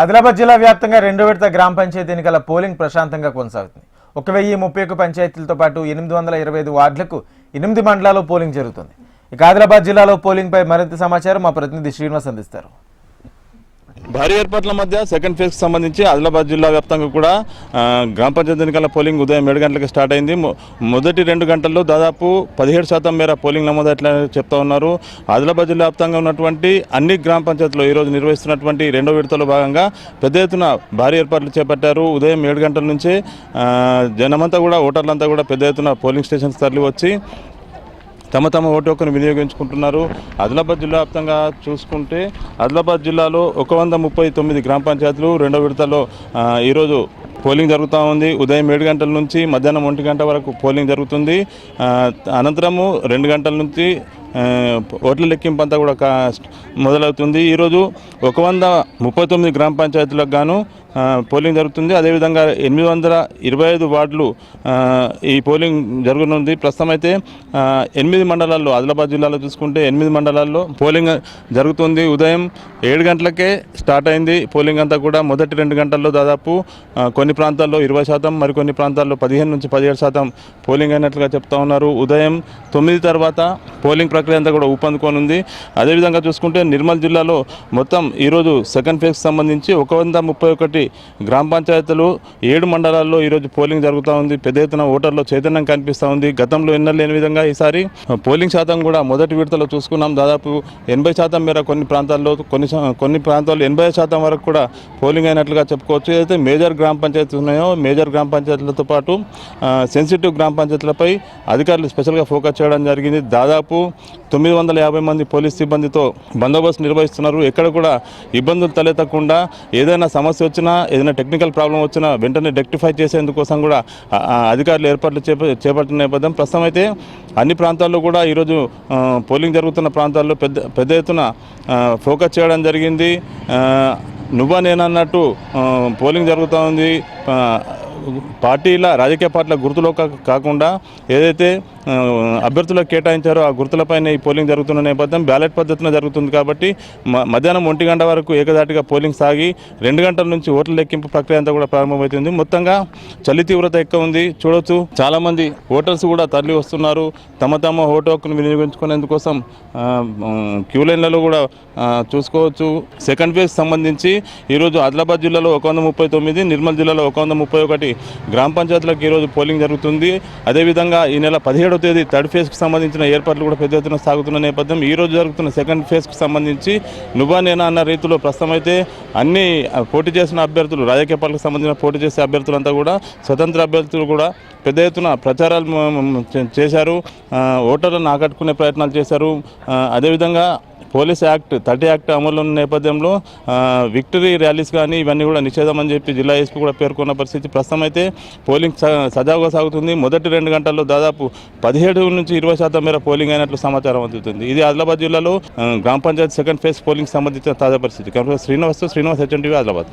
ఆదిలాబాద్ జిల్లా వ్యాప్తంగా రెండో విడత గ్రామ పంచాయతీ ఎన్నికల పోలింగ్ ప్రశాంతంగా కొనసాగుతుంది. 1031 పంచాయతీలతో పాటు 825 వార్డులకు 8 మండలాల్లో పోలింగ్ జరుగుతుంది. ఇక ఆదిలాబాద్ జిల్లాలో పోలింగ్ పై మరింత సమాచారం మా ప్రతినిధి శ్రీనివాస్ అందిస్తారు. భారీ ఏర్పాట్ల మధ్య సెకండ్ ఫేజ్కి సంబంధించి ఆదిలాబాద్ జిల్లా వ్యాప్తంగా కూడా గ్రామ పంచాయతీ ఎన్నికల పోలింగ్ ఉదయం 7 గంటలకు స్టార్ట్ అయింది. మొదటి 2 గంటల్లో దాదాపు 17% మేర పోలింగ్ నమోదైట్లా చెప్తా ఉన్నారు. ఆదిలాబాద్ జిల్లా వ్యాప్తంగా ఉన్నటువంటి అన్ని గ్రామ పంచాయతీలో ఈరోజు నిర్వహిస్తున్నటువంటి రెండో విడతలో భాగంగా పెద్ద ఎత్తున భారీ ఏర్పాట్లు చేపట్టారు. ఉదయం 7 గంటల నుంచే జనమంతా కూడా ఓటర్లంతా కూడా పెద్ద ఎత్తున పోలింగ్ స్టేషన్స్ తరలి వచ్చి తమ ఓటు హక్కును వినియోగించుకుంటున్నారు. ఆదిలాబాద్ జిల్లా వ్యాప్తంగా చూసుకుంటే ఆదిలాబాద్ జిల్లాలో 139 గ్రామ పంచాయతీలు రెండో విడతలో ఈరోజు పోలింగ్ జరుగుతూ ఉంది. ఉదయం 7 గంటల నుంచి మధ్యాహ్నం 1 గంట వరకు పోలింగ్ జరుగుతుంది. అనంతరము 2 గంటల నుంచి ఓట్ల లెక్కింపు అంతా కూడా మొదలవుతుంది. ఈరోజు 139 గ్రామ పంచాయతీలకు గాను పోలింగ్ జరుగుతుంది. అదేవిధంగా 825 వార్డులు ఈ పోలింగ్ జరగనుంది. ప్రస్తుతం అయితే 8 మండలాల్లో ఆదిలాబాద్ జిల్లాలో చూసుకుంటే 8 మండలాల్లో పోలింగ్ జరుగుతుంది. ఉదయం 7 గంటలకే స్టార్ట్ అయింది పోలింగ్ అంతా కూడా. మొదటి 2 గంటల్లో దాదాపు కొన్ని ప్రాంతాల్లో 20%, మరికొన్ని ప్రాంతాల్లో 15 నుంచి 17% పోలింగ్ అయినట్లుగా చెప్తా ఉన్నారు. ఉదయం 9 తర్వాత పోలింగ్ ప్రక్రియ అంతా కూడా ఊపందుకోనుంది. అదేవిధంగా చూసుకుంటే నిర్మల్ జిల్లాలో మొత్తం ఈరోజు సెకండ్ ఫేజ్కి సంబంధించి 131 గ్రామ పంచాయతీలు 7 మండలాల్లో ఈరోజు పోలింగ్ జరుగుతూ ఉంది. పెద్ద ఎత్తున ఓటర్లో చైతన్యం కనిపిస్తూ ఉంది. గతంలో ఎన్నడూ లేని విధంగా ఈసారి పోలింగ్ శాతం కూడా మొదటి విడతలో చూసుకున్నాం. దాదాపు 80% మేర కొన్ని ప్రాంతాల్లో 80% వరకు కూడా పోలింగ్ అయినట్లుగా చెప్పుకోవచ్చు. ఏదైతే మేజర్ గ్రామ పంచాయతీలు ఉన్నాయో మేజర్ గ్రామ పంచాయతీలతో పాటు సెన్సిటివ్ గ్రామ పంచాయతీలపై అధికారులు స్పెషల్గా ఫోకస్ చేయడం జరిగింది. దాదాపు 950 మంది పోలీస్ సిబ్బందితో బందోబస్తు నిర్వహిస్తున్నారు. ఎక్కడ కూడా ఇబ్బందులు తలెత్తకుండా ఏదైనా సమస్య వచ్చినా ఏదైనా టెక్నికల్ ప్రాబ్లం వచ్చినా వెంటనే రెక్టిఫై చేసేందుకోసం కూడా అధికారులు ఏర్పాట్లు చేపట్టిన నేపథ్యం. ప్రస్తుతం అయితే అన్ని ప్రాంతాల్లో కూడా ఈరోజు పోలింగ్ జరుగుతున్న ప్రాంతాల్లో పెద్ద ఎత్తున ఫోకస్ చేయడం జరిగింది. నువ్వా నేనన్నట్టు పోలింగ్ జరుగుతూ ఉంది. రాజకీయ పార్టీల గుర్తులో కాకుండా ఏదైతే అభ్యర్థులకు కేటాయించారో ఆ గుర్తులపైన ఈ పోలింగ్ జరుగుతున్న నేపథ్యం బ్యాలెట్ పద్ధతిలో జరుగుతుంది కాబట్టి మధ్యాహ్నం 1 గంట వరకు ఏకదాటిగా పోలింగ్ సాగి 2 గంటల నుంచి ఓట్ల లెక్కింపు ప్రక్రియ అంతా కూడా ప్రారంభమవుతుంది. మొత్తంగా చలి తీవ్రత ఎక్కువ ఉంది. చూడొచ్చు చాలామంది ఓటర్స్ కూడా తరలి వస్తున్నారు. తమ ఓటు హక్కును వినియోగించుకునేందుకోసం క్యూ లైన్లలో కూడా చూసుకోవచ్చు. సెకండ్ ఫేజ్ సంబంధించి ఈరోజు ఆదిలాబాద్ జిల్లాలో 139, నిర్మల్ జిల్లాలో 131 గ్రామ పంచాయతీలకు ఈరోజు పోలింగ్ జరుగుతుంది. అదేవిధంగా ఈ నెల 17వ తేదీ థర్డ్ ఫేజ్కి సంబంధించిన ఏర్పాట్లు కూడా పెద్ద ఎత్తున సాగుతున్న నేపథ్యం. ఈరోజు జరుగుతున్న సెకండ్ ఫేజ్కి సంబంధించి నువ్వా నేనా అన్న రీతిలో ప్రస్తుతం అయితే అన్ని పోటీ చేసిన అభ్యర్థులు రాజకీయ పార్టీలకు సంబంధించిన పోటీ చేసే అభ్యర్థులంతా కూడా స్వతంత్ర అభ్యర్థులు కూడా పెద్ద ఎత్తున ప్రచారాలు చేశారు. ఓటర్లను ఆకట్టుకునే ప్రయత్నాలు చేశారు. అదేవిధంగా పోలీస్ యాక్ట్ 30 యాక్ట్ అమలు ఉన్న నేపథ్యంలో విక్టరీ ర్యాలీస్ కానీ ఇవన్నీ కూడా నిషేధమని చెప్పి జిల్లా ఎస్పీ కూడా పేర్కొన్న పరిస్థితి. ప్రస్తుతం అయితే పోలింగ్ సజావుగా సాగుతుంది. మొదటి 2 గంటల్లో దాదాపు 17 నుంచి 20% మేర పోలింగ్ అయినట్లు సమాచారం అందుతుంది. ఇది ఆదిలాబాద్ జిల్లాలో గ్రామ పంచాయతీ సెకండ్ ఫేజ్ పోలింగ్ సంబంధించిన తాజా పరిస్థితి. శ్రీనివాస్ HNTV ఆదిలాబాద్.